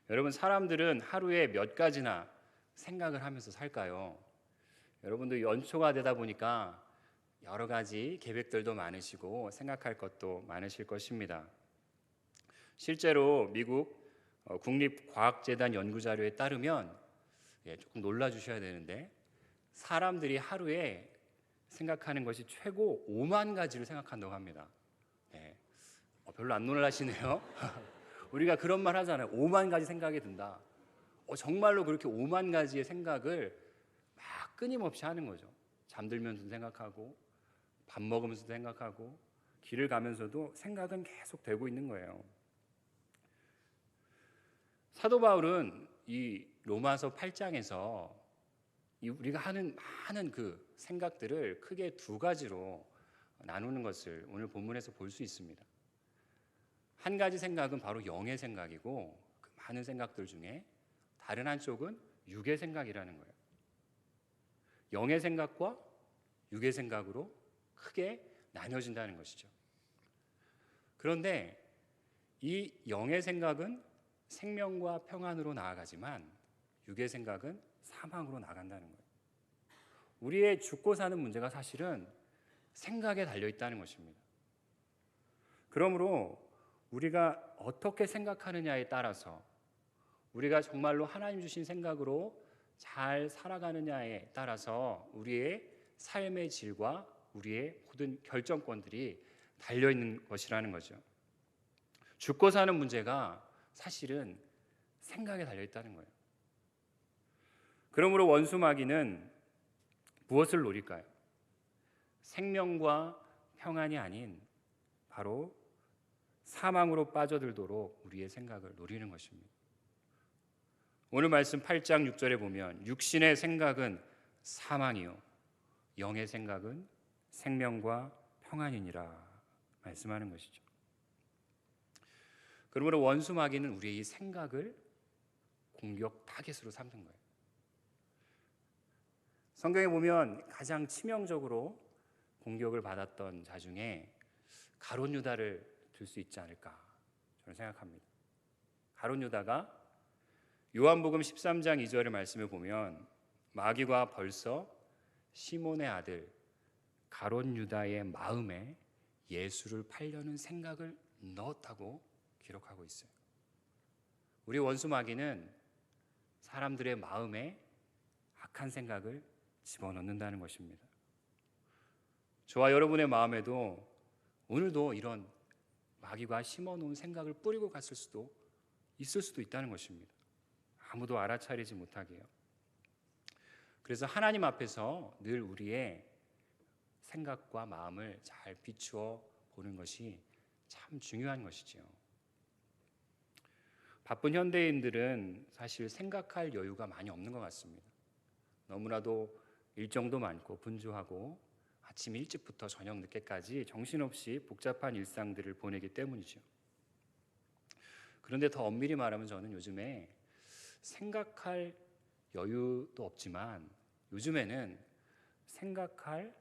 여러분, 사람들은 하루에 몇 가지나 생각을 하면서 살까요? 여러분도 연초가 되다 보니까 여러 가지 계획들도 많으시고 생각할 것도 많으실 것입니다. 실제로 미국 국립과학재단 연구자료에 따르면 조금 놀라 주셔야 되는데, 사람들이 하루에 생각하는 것이 최고 5만 가지를 생각한다고 합니다. 네. 별로 안 놀라시네요. 우리가 그런 말 하잖아요. 5만 가지 생각이 든다. 정말로 그렇게 5만 가지의 생각을 막 끊임없이 하는 거죠. 잠들면서도 생각하고, 밥 먹으면서도 생각하고, 길을 가면서도 생각은 계속 되고 있는 거예요. 사도 바울은 이 로마서 8장에서 우리가 하는 많은 그 생각들을 크게 두 가지로 나누는 것을 오늘 본문에서 볼 수 있습니다. 한 가지 생각은 바로 영의 생각이고, 그 많은 생각들 중에 다른 한쪽은 육의 생각이라는 거예요. 영의 생각과 육의 생각으로 크게 나뉘어진다는 것이죠. 그런데 이 영의 생각은 생명과 평안으로 나아가지만 육의 생각은 사망으로 나간다는 거예요. 우리의 죽고 사는 문제가 사실은 생각에 달려 있다는 것입니다. 그러므로 우리가 어떻게 생각하느냐에 따라서, 우리가 정말로 하나님 주신 생각으로 잘 살아가느냐에 따라서 우리의 삶의 질과 우리의 모든 결정권들이 달려 있는 것이라는 거죠. 죽고 사는 문제가 사실은 생각에 달려 있다는 거예요. 그러므로 원수 마귀는 무엇을 노릴까요? 생명과 평안이 아닌 바로 사망으로 빠져들도록 우리의 생각을 노리는 것입니다. 오늘 말씀 8장 6절에 보면 육신의 생각은 사망이요 영의 생각은 생명과 평안이니라 말씀하는 것이죠. 그러므로 원수 마귀는 우리의 이 생각을 공격 타겟으로 삼는 거예요. 성경에 보면 가장 치명적으로 공격을 받았던 자 중에 가룟 유다를 들 수 있지 않을까 저는 생각합니다. 가룟 유다가 요한복음 13장 2절의 말씀을 보면 마귀가 벌써 시몬의 아들 가룟 유다의 마음에 예수를 팔려는 생각을 넣었다고 기록하고 있어요. 우리 원수 마귀는 사람들의 마음에 악한 생각을 집어넣는다는 것입니다. 저와 여러분의 마음에도 오늘도 이런 마귀가 심어놓은 생각을 뿌리고 갔을 수도 있을 수도 있다는 것입니다. 아무도 알아차리지 못하게요. 그래서 하나님 앞에서 늘 우리의 생각과 마음을 잘 비추어 보는 것이 참 중요한 것이죠. 바쁜 현대인들은 사실 생각할 여유가 많이 없는 것 같습니다. 너무나도 일정도 많고 분주하고 아침 일찍부터 저녁 늦게까지 정신없이 복잡한 일상들을 보내기 때문이죠. 그런데 더 엄밀히 말하면 저는 요즘에 생각할 여유도 없지만 요즘에는 생각할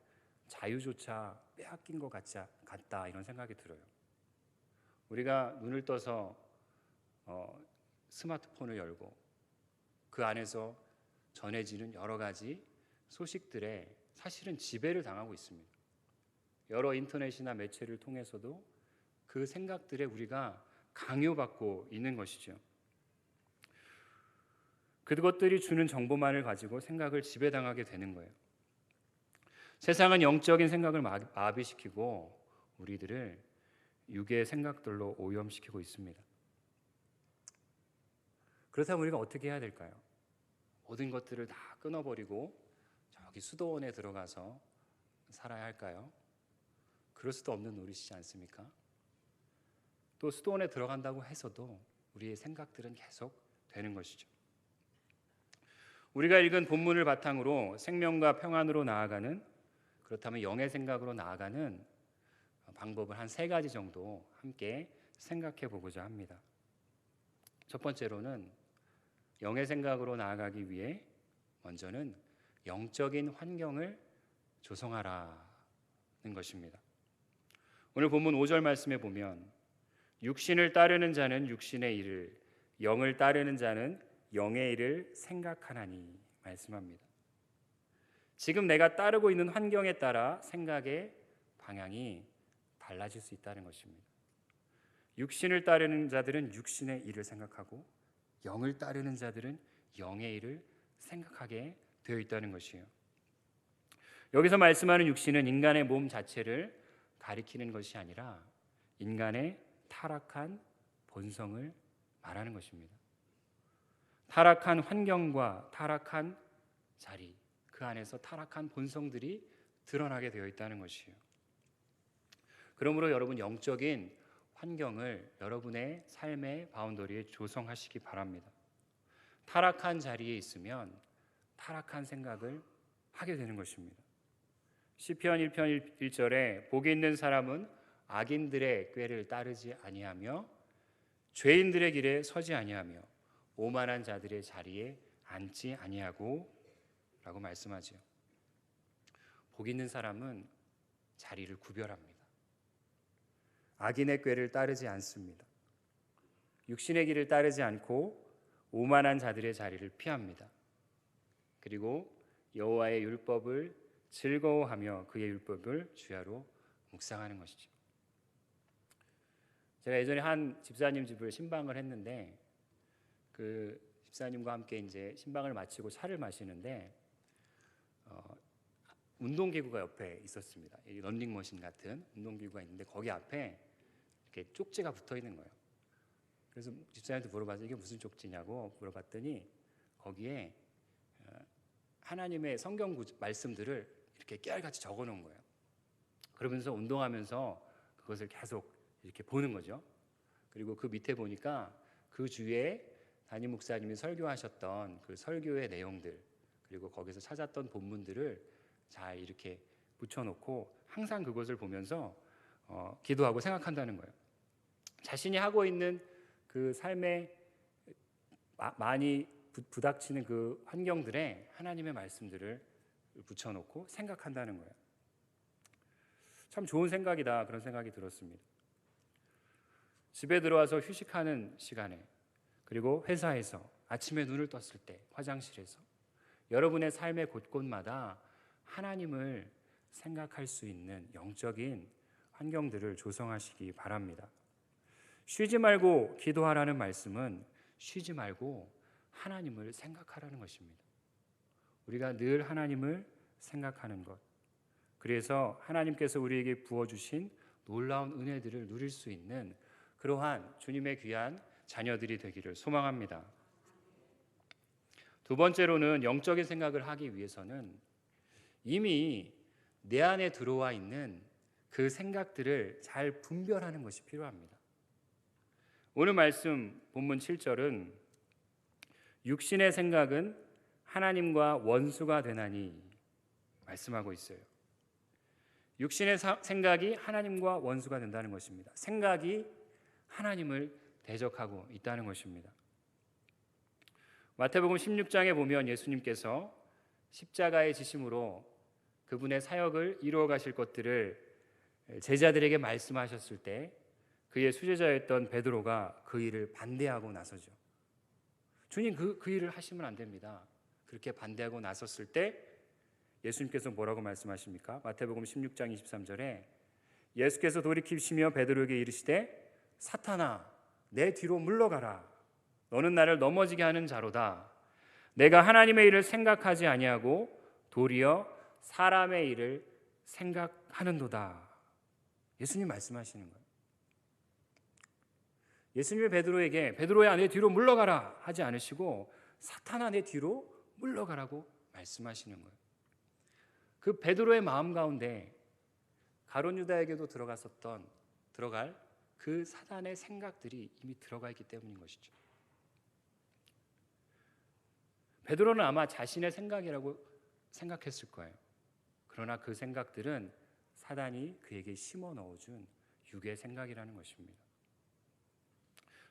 자유조차 빼앗긴 것 같다 이런 생각이 들어요. 우리가 눈을 떠서 스마트폰을 열고 그 안에서 전해지는 여러 가지 소식들에 사실은 지배를 당하고 있습니다. 여러 인터넷이나 매체를 통해서도 그 생각들에 우리가 강요받고 있는 것이죠. 그것들이 주는 정보만을 가지고 생각을 지배당하게 되는 거예요. 세상은 영적인 생각을 마비시키고 우리들을 육의 생각들로 오염시키고 있습니다. 그렇다면 우리가 어떻게 해야 될까요? 모든 것들을 다 끊어버리고 저기 수도원에 들어가서 살아야 할까요? 그럴 수도 없는 노릇이지 않습니까? 또 수도원에 들어간다고 해서도 우리의 생각들은 계속 되는 것이죠. 우리가 읽은 본문을 바탕으로 생명과 평안으로 나아가는, 그렇다면 영의 생각으로 나아가는 방법을 한 3가지 정도 함께 생각해 보고자 합니다. 첫 번째로는 영의 생각으로 나아가기 위해 먼저는 영적인 환경을 조성하라는 것입니다. 오늘 본문 5절 말씀에 보면 육신을 따르는 자는 육신의 일을 영을 따르는 자는 영의 일을 생각하나니 말씀합니다. 지금 내가 따르고 있는 환경에 따라 생각의 방향이 달라질 수 있다는 것입니다. 육신을 따르는 자들은 육신의 일을 생각하고 영을 따르는 자들은 영의 일을 생각하게 되어 있다는 것이에요. 여기서 말씀하는 육신은 인간의 몸 자체를 가리키는 것이 아니라 인간의 타락한 본성을 말하는 것입니다. 타락한 환경과 타락한 자리, 그 안에서 타락한 본성들이 드러나게 되어 있다는 것이에요. 그러므로 여러분, 영적인 환경을 여러분의 삶의 바운더리에 조성하시기 바랍니다. 타락한 자리에 있으면 타락한 생각을 하게 되는 것입니다. 시편 1편 1절에 복이 있는 사람은 악인들의 꾀를 따르지 아니하며 죄인들의 길에 서지 아니하며 오만한 자들의 자리에 앉지 아니하고 라고 말씀하지요. 복 있는 사람은 자리를 구별합니다. 악인의 꾀를 따르지 않습니다. 육신의 길을 따르지 않고 오만한 자들의 자리를 피합니다. 그리고 여호와의 율법을 즐거워하며 그의 율법을 주야로 묵상하는 것이죠. 제가 예전에 한 집사님 집을 신방을 했는데 그 집사님과 함께 이제 신방을 마치고 차를 마시는데 운동기구가 옆에 있었습니다. 이 런닝머신 같은 운동기구가 있는데 거기 앞에 이렇게 쪽지가 붙어 있는 거예요. 그래서 집사님한테 물어봐서 이게 무슨 쪽지냐고 물어봤더니 거기에 하나님의 성경 말씀들을 이렇게 깨알같이 적어놓은 거예요. 그러면서 운동하면서 그것을 계속 이렇게 보는 거죠. 그리고 그 밑에 보니까 그 주에 담임 목사님이 설교하셨던 그 설교의 내용들, 그리고 거기서 찾았던 본문들을 잘 이렇게 붙여놓고 항상 그것을 보면서 기도하고 생각한다는 거예요. 자신이 하고 있는 그 삶에 많이 부닥치는 그 환경들에 하나님의 말씀들을 붙여놓고 생각한다는 거예요. 참 좋은 생각이다, 그런 생각이 들었습니다. 집에 들어와서 휴식하는 시간에, 그리고 회사에서 아침에 눈을 떴을 때, 화장실에서 여러분의 삶의 곳곳마다 하나님을 생각할 수 있는 영적인 환경들을 조성하시기 바랍니다. 쉬지 말고 기도하라는 말씀은 쉬지 말고 하나님을 생각하라는 것입니다. 우리가 늘 하나님을 생각하는 것, 그래서 하나님께서 우리에게 부어주신 놀라운 은혜들을 누릴 수 있는 그러한 주님의 귀한 자녀들이 되기를 소망합니다. 두 번째로는 영적인 생각을 하기 위해서는 이미 내 안에 들어와 있는 그 생각들을 잘 분별하는 것이 필요합니다. 오늘 말씀 본문 7절은 육신의 생각은 하나님과 원수가 되나니 말씀하고 있어요. 육신의 생각이 하나님과 원수가 된다는 것입니다. 생각이 하나님을 대적하고 있다는 것입니다. 마태복음 16장에 보면 예수님께서 십자가의 지심으로 그분의 사역을 이루어 가실 것들을 제자들에게 말씀하셨을 때 그의 수제자였던 베드로가 그 일을 반대하고 나서죠. 주님, 그 일을 하시면 안 됩니다. 그렇게 반대하고 나섰을 때 예수님께서 뭐라고 말씀하십니까? 마태복음 16장 23절에 예수께서 돌이키시며 베드로에게 이르시되 사탄아, 내 뒤로 물러가라. 너는 나를 넘어지게 하는 자로다. 내가 하나님의 일을 생각하지 아니하고 도리어 사람의 일을 생각하는도다. 예수님 말씀하시는 거예요. 예수님이 베드로에게 베드로야 내 뒤로 물러가라 하지 않으시고 사탄아 내 뒤로 물러가라고 말씀하시는 거예요. 그 베드로의 마음 가운데 가룟 유다에게도 들어갈 그 사단의 생각들이 이미 들어가 있기 때문인 것이죠. 베드로는 아마 자신의 생각이라고 생각했을 거예요. 그러나 그 생각들은 사단이 그에게 심어 넣어준 육의 생각이라는 것입니다.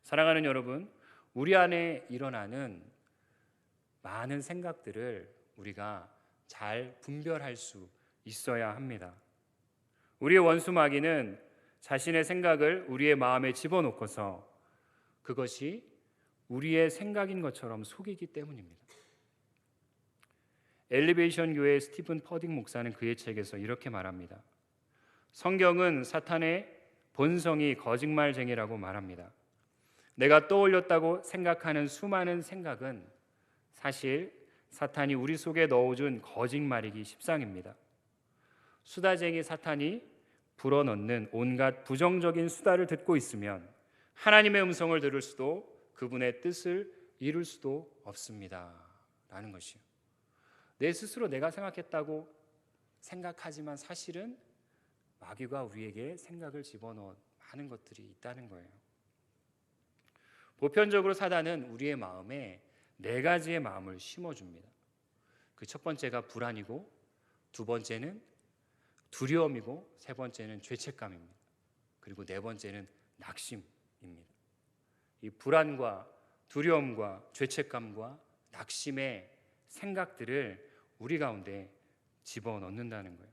사랑하는 여러분, 우리 안에 일어나는 많은 생각들을 우리가 잘 분별할 수 있어야 합니다. 우리의 원수 마귀는 자신의 생각을 우리의 마음에 집어넣고서 그것이 우리의 생각인 것처럼 속이기 때문입니다. 엘리베이션 교회의 스티븐 퍼딩 목사는 그의 책에서 이렇게 말합니다. 성경은 사탄의 본성이 거짓말쟁이라고 말합니다. 내가 떠올렸다고 생각하는 수많은 생각은 사실 사탄이 우리 속에 넣어준 거짓말이기 십상입니다. 수다쟁이 사탄이 불어넣는 온갖 부정적인 수다를 듣고 있으면 하나님의 음성을 들을 수도 그분의 뜻을 이룰 수도 없습니다. 라는 것이요. 내 스스로 내가 생각했다고 생각하지만 사실은 마귀가 우리에게 생각을 집어넣어 하는 것들이 있다는 거예요. 보편적으로 사단은 우리의 마음에 네 가지의 마음을 심어줍니다. 그 첫 번째가 불안이고, 두 번째는 두려움이고, 세 번째는 죄책감입니다. 그리고 네 번째는 낙심입니다. 이 불안과 두려움과 죄책감과 낙심의 생각들을 우리 가운데 집어넣는다는 거예요.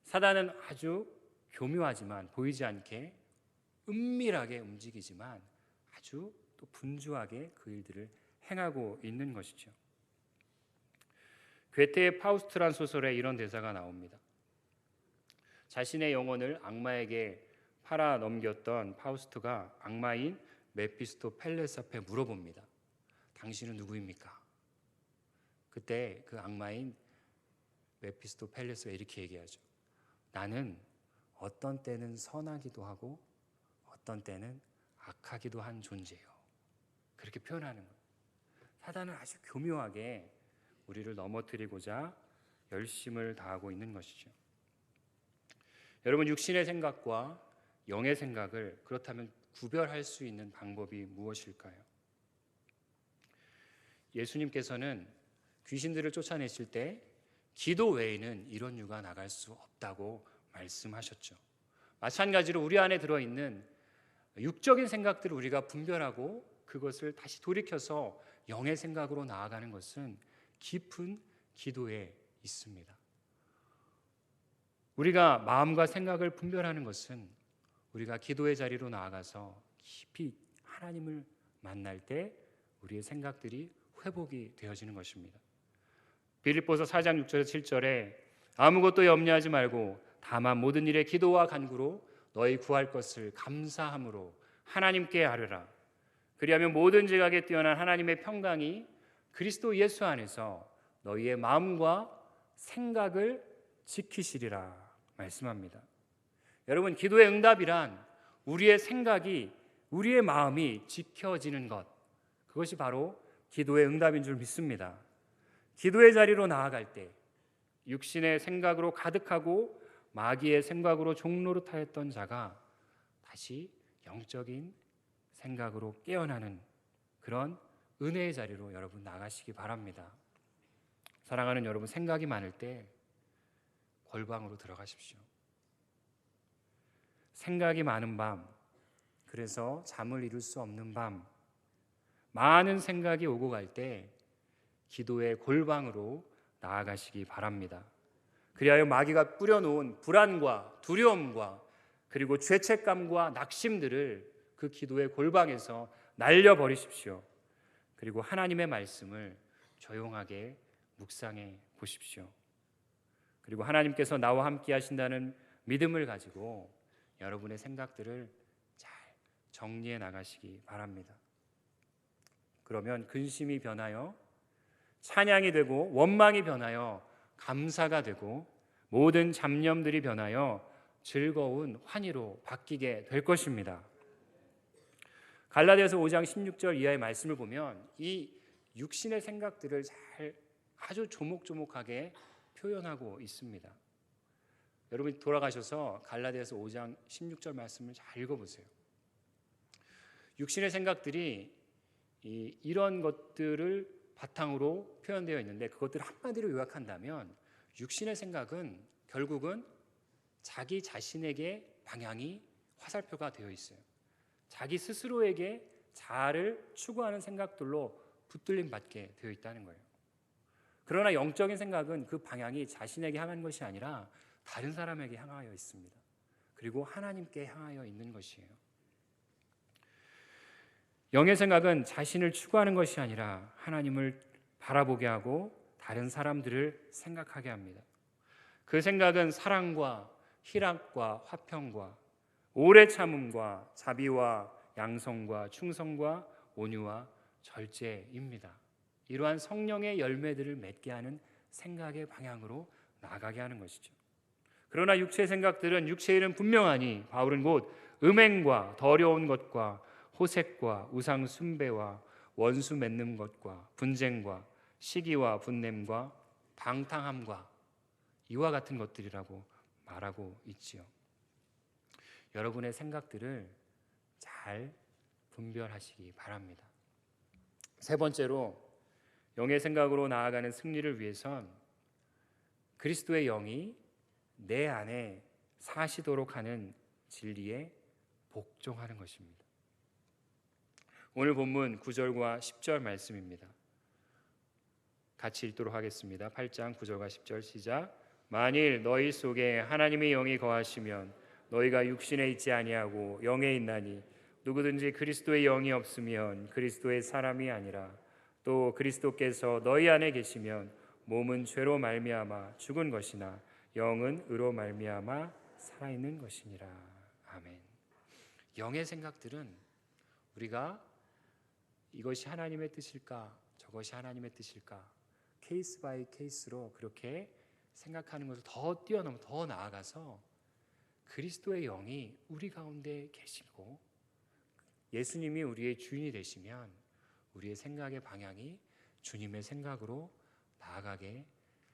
사단은 아주 교묘하지만 보이지 않게 은밀하게 움직이지만 아주 또 분주하게 그 일들을 행하고 있는 것이죠. 괴테의 파우스트란 소설에 이런 대사가 나옵니다. 자신의 영혼을 악마에게 팔아 넘겼던 파우스트가 악마인 메피스토펠레스 앞에 물어봅니다. 당신은 누구입니까? 그때 그 악마인 메피스토펠레스가 이렇게 얘기하죠. 나는 어떤 때는 선하기도 하고 어떤 때는 악하기도 한 존재요. 그렇게 표현하는 거예요. 사단은 아주 교묘하게 우리를 넘어뜨리고자 열심을 다하고 있는 것이죠. 여러분, 육신의 생각과 영의 생각을 그렇다면 구별할 수 있는 방법이 무엇일까요? 예수님께서는 귀신들을 쫓아내실 때 기도 외에는 이런 유가 나갈 수 없다고 말씀하셨죠. 마찬가지로 우리 안에 들어있는 육적인 생각들을 우리가 분별하고 그것을 다시 돌이켜서 영의 생각으로 나아가는 것은 깊은 기도에 있습니다. 우리가 마음과 생각을 분별하는 것은 우리가 기도의 자리로 나아가서 깊이 하나님을 만날 때 우리의 생각들이 회복이 되어지는 것입니다. 빌립보서 4장 6절에서 7절에 아무것도 염려하지 말고 다만 모든 일에 기도와 간구로 너희 구할 것을 감사함으로 하나님께 아뢰라. 그리하면 모든 지각에 뛰어난 하나님의 평강이 그리스도 예수 안에서 너희의 마음과 생각을 지키시리라 말씀합니다. 여러분, 기도의 응답이란 우리의 생각이, 우리의 마음이 지켜지는 것, 그것이 바로 기도의 응답인 줄 믿습니다. 기도의 자리로 나아갈 때 육신의 생각으로 가득하고 마귀의 생각으로 종노릇하였던 자가 다시 영적인 생각으로 깨어나는 그런 은혜의 자리로 여러분 나가시기 바랍니다. 사랑하는 여러분, 생각이 많을 때 골방으로 들어가십시오. 생각이 많은 밤, 그래서 잠을 이룰 수 없는 밤, 많은 생각이 오고 갈 때 기도의 골방으로 나아가시기 바랍니다. 그리하여 마귀가 뿌려놓은 불안과 두려움과 그리고 죄책감과 낙심들을 그 기도의 골방에서 날려버리십시오. 그리고 하나님의 말씀을 조용하게 묵상해 보십시오. 그리고 하나님께서 나와 함께 하신다는 믿음을 가지고 여러분의 생각들을 잘 정리해 나가시기 바랍니다. 그러면 근심이 변하여 찬양이 되고 원망이 변하여 감사가 되고 모든 잡념들이 변하여 즐거운 환희로 바뀌게 될 것입니다. 갈라디아서 5장 16절 이하의 말씀을 보면 이 육신의 생각들을 잘 아주 조목조목하게 표현하고 있습니다. 여러분이 돌아가셔서 갈라디아서 5장 16절 말씀을 잘 읽어보세요. 육신의 생각들이 이런 것들을 바탕으로 표현되어 있는데 그것들을 한마디로 요약한다면 육신의 생각은 결국은 자기 자신에게 방향이 화살표가 되어 있어요. 자기 스스로에게 자아를 추구하는 생각들로 붙들림 받게 되어 있다는 거예요. 그러나 영적인 생각은 그 방향이 자신에게 향한 것이 아니라 다른 사람에게 향하여 있습니다. 그리고 하나님께 향하여 있는 것이에요. 영의 생각은 자신을 추구하는 것이 아니라 하나님을 바라보게 하고 다른 사람들을 생각하게 합니다. 그 생각은 사랑과 희락과 화평과 오래 참음과 자비와 양성과 충성과 온유와 절제입니다. 이러한 성령의 열매들을 맺게 하는 생각의 방향으로 나아가게 하는 것이죠. 그러나 육체의 생각들은 육체의 일은 분명하니 바울은 곧 음행과 더러운 것과 호색과 우상 숭배와 원수 맺는 것과 분쟁과 시기와 분냄과 방탕함과 이와 같은 것들이라고 말하고 있지요. 여러분의 생각들을 잘 분별하시기 바랍니다. 세 번째로 영의 생각으로 나아가는 승리를 위해선 그리스도의 영이 내 안에 사시도록 하는 진리에 복종하는 것입니다. 오늘 본문 9절과 10절 말씀입니다. 같이 읽도록 하겠습니다. 8장 9절과 10절 시작. 만일 너희 속에 하나님의 영이 거하시면 너희가 육신에 있지 아니하고 영에 있나니 누구든지 그리스도의 영이 없으면 그리스도의 사람이 아니라 또 그리스도께서 너희 안에 계시면 몸은 죄로 말미암아 죽은 것이나 영은 의로 말미암아 살아있는 것이니라. 아멘. 영의 생각들은 우리가 이것이 하나님의 뜻일까 저것이 하나님의 뜻일까 케이스 바이 케이스로 그렇게 생각하는 것을 더 뛰어넘어 더 나아가서 그리스도의 영이 우리 가운데 계시고 예수님이 우리의 주인이 되시면 우리의 생각의 방향이 주님의 생각으로 나아가게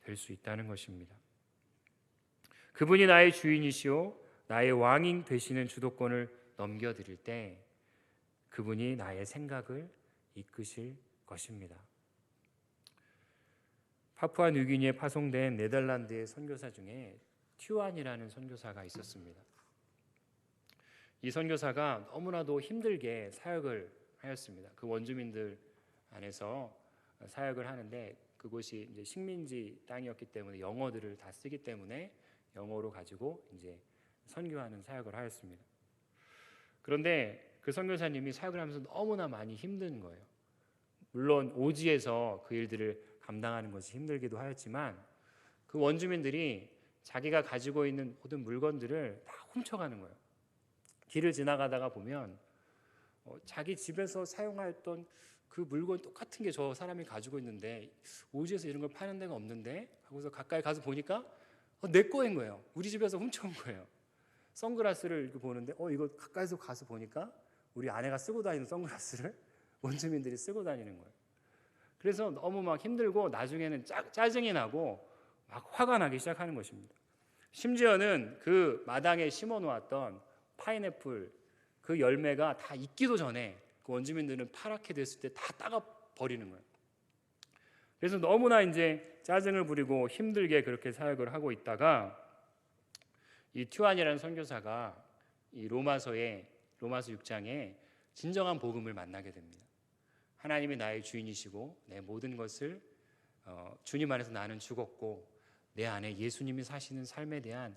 될 수 있다는 것입니다. 그분이 나의 주인이시오 나의 왕이 되시는 주도권을 넘겨드릴 때 그분이 나의 생각을 이끄실 것입니다. 파푸아 뉴기니에 파송된 네덜란드의 선교사 중에 튜안이라는 선교사가 있었습니다. 이 선교사가 너무나도 힘들게 사역을 하였습니다. 그 원주민들 안에서 사역을 하는데 그곳이 이제 식민지 땅이었기 때문에 영어들을 다 쓰기 때문에 영어로 가지고 이제 선교하는 사역을 하였습니다. 그런데 그 선교사님이 사역을 하면서 너무나 많이 힘든 거예요. 물론 오지에서 그 일들을 감당하는 것이 힘들기도 하였지만 그 원주민들이 자기가 가지고 있는 모든 물건들을 다 훔쳐가는 거예요. 길을 지나가다가 보면 자기 집에서 사용하였던 그 물건 똑같은 게 저 사람이 가지고 있는데 오지에서 이런 걸 파는 데가 없는데 하고서 가까이 가서 보니까 내 거인 거예요. 우리 집에서 훔쳐온 거예요. 선글라스를 이렇게 보는데 이거 가까이서 가서 보니까 우리 아내가 쓰고 다니는 선글라스를 원주민들이 쓰고 다니는 거예요. 그래서 너무 막 힘들고 나중에는 짜증이 나고 막 화가 나기 시작하는 것입니다. 심지어는 그 마당에 심어 놓았던 파인애플 그 열매가 다 익기도 전에 그 원주민들은 파랗게 됐을 때 다 따가 버리는 거예요. 그래서 너무나 이제 짜증을 부리고 힘들게 그렇게 사역을 하고 있다가 이 튜안이라는 선교사가 이 로마서 6장에 진정한 복음을 만나게 됩니다. 하나님이 나의 주인이시고 내 모든 것을 주님 안에서 나는 죽었고 내 안에 예수님이 사시는 삶에 대한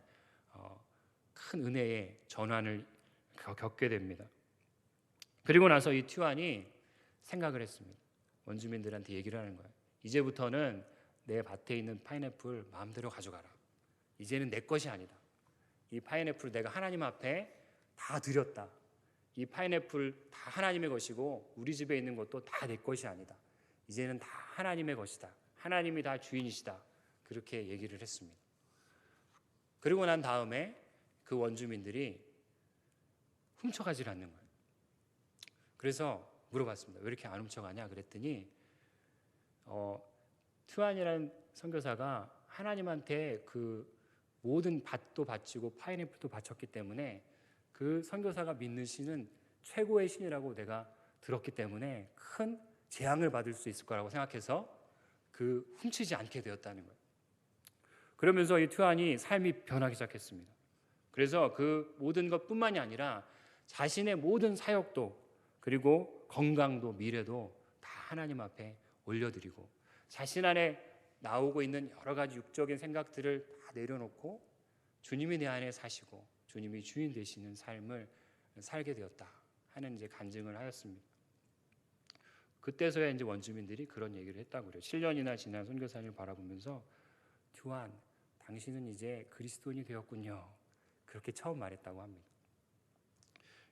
큰 은혜의 전환을 겪게 됩니다. 그리고 나서 이 튜안이 생각을 했습니다. 원주민들한테 얘기를 하는 거예요. 이제부터는 내 밭에 있는 파인애플 마음대로 가져가라. 이제는 내 것이 아니다. 이 파인애플 내가 하나님 앞에 다 드렸다. 이 파인애플 다 하나님의 것이고 우리 집에 있는 것도 다 내 것이 아니다. 이제는 다 하나님의 것이다. 하나님이 다 주인이시다. 그렇게 얘기를 했습니다. 그리고 난 다음에 그 원주민들이 훔쳐가질 않는 거예요. 그래서 물어봤습니다. 왜 이렇게 안 훔쳐가냐 그랬더니 튜안이라는 선교사가 하나님한테 그 모든 밭도 바치고 파인애플도 바쳤기 때문에 그 선교사가 믿는 신은 최고의 신이라고 내가 들었기 때문에 큰 재앙을 받을 수 있을 거라고 생각해서 그 훔치지 않게 되었다는 거예요. 그러면서 이 튜안이 삶이 변하기 시작했습니다. 그래서 그 모든 것뿐만이 아니라 자신의 모든 사역도 그리고 건강도 미래도 다 하나님 앞에 올려드리고 자신 안에 나오고 있는 여러 가지 육적인 생각들을 다 내려놓고 주님이 내 안에 사시고 주님이 주인 되시는 삶을 살게 되었다 하는 이제 간증을 하였습니다. 그때서야 이제 원주민들이 그런 얘기를 했다고 그래요. 7년이나 지난 선교사님을 바라보면서 주한, 당신은 이제 그리스도인이 되었군요. 그렇게 처음 말했다고 합니다.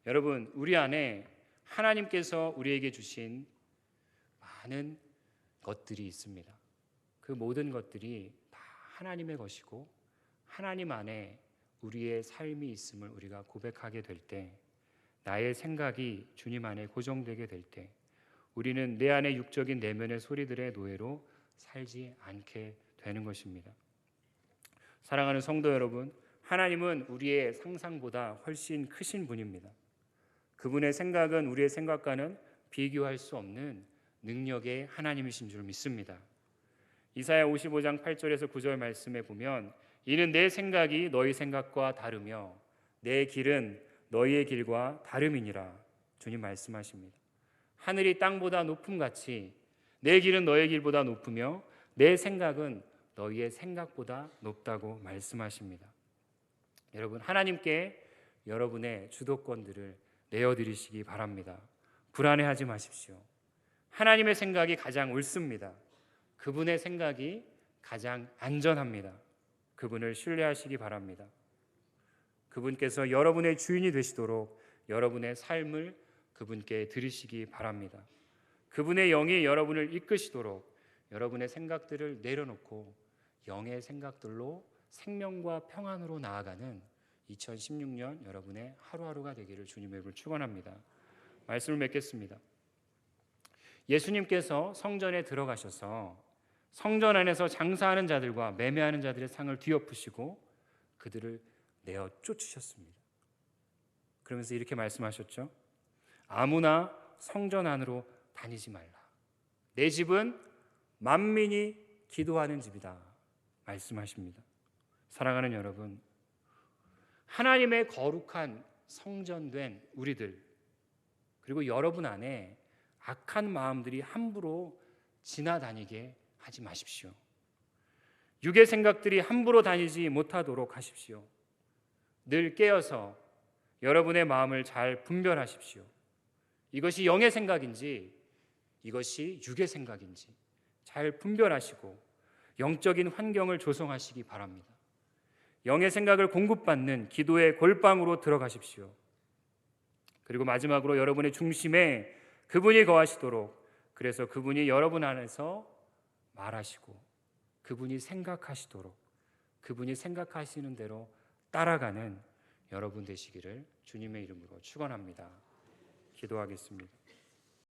여러분, 우리 안에 하나님께서 우리에게 주신 많은 것들이 있습니다. 그 모든 것들이 다 하나님의 것이고 하나님 안에 우리의 삶이 있음을 우리가 고백하게 될 때, 나의 생각이 주님 안에 고정되게 될 때 우리는 내 안의 육적인 내면의 소리들의 노예로 살지 않게 되는 것입니다. 사랑하는 성도 여러분, 하나님은 우리의 상상보다 훨씬 크신 분입니다. 그분의 생각은 우리의 생각과는 비교할 수 없는 능력의 하나님이신 줄 믿습니다. 이사야 55장 8절에서 9절 말씀에 보면 이는 내 생각이 너희 생각과 다르며 내 길은 너희의 길과 다름이니라. 주님 말씀하십니다. 하늘이 땅보다 높음같이 내 길은 너의 길보다 높으며 내 생각은 너희의 생각보다 높다고 말씀하십니다. 여러분, 하나님께 여러분의 주도권들을 내어드리시기 바랍니다. 불안해하지 마십시오. 하나님의 생각이 가장 옳습니다. 그분의 생각이 가장 안전합니다. 그분을 신뢰하시기 바랍니다. 그분께서 여러분의 주인이 되시도록 여러분의 삶을 그분께 드리시기 바랍니다. 그분의 영이 여러분을 이끄시도록 여러분의 생각들을 내려놓고 영의 생각들로 생명과 평안으로 나아가는 2016년 여러분의 하루하루가 되기를 주님의 이름으로 축원합니다. 말씀을 맺겠습니다. 예수님께서 성전에 들어가셔서 성전 안에서 장사하는 자들과 매매하는 자들의 상을 뒤엎으시고 그들을 내어 쫓으셨습니다. 그러면서 이렇게 말씀하셨죠. 아무나 성전 안으로 다니지 말라. 내 집은 만민이 기도하는 집이다 말씀하십니다. 사랑하는 여러분, 하나님의 거룩한 성전된 우리들, 그리고 여러분 안에 악한 마음들이 함부로 지나다니게 하지 마십시오. 육의 생각들이 함부로 다니지 못하도록 하십시오. 늘 깨어서 여러분의 마음을 잘 분별하십시오. 이것이 영의 생각인지 이것이 육의 생각인지 잘 분별하시고 영적인 환경을 조성하시기 바랍니다. 영의 생각을 공급받는 기도의 골방으로 들어가십시오. 그리고 마지막으로 여러분의 중심에 그분이 거하시도록, 그래서 그분이 여러분 안에서 말하시고 그분이 생각하시도록, 그분이 생각하시는 대로 따라가는 여러분 되시기를 주님의 이름으로 축원합니다. 기도하겠습니다.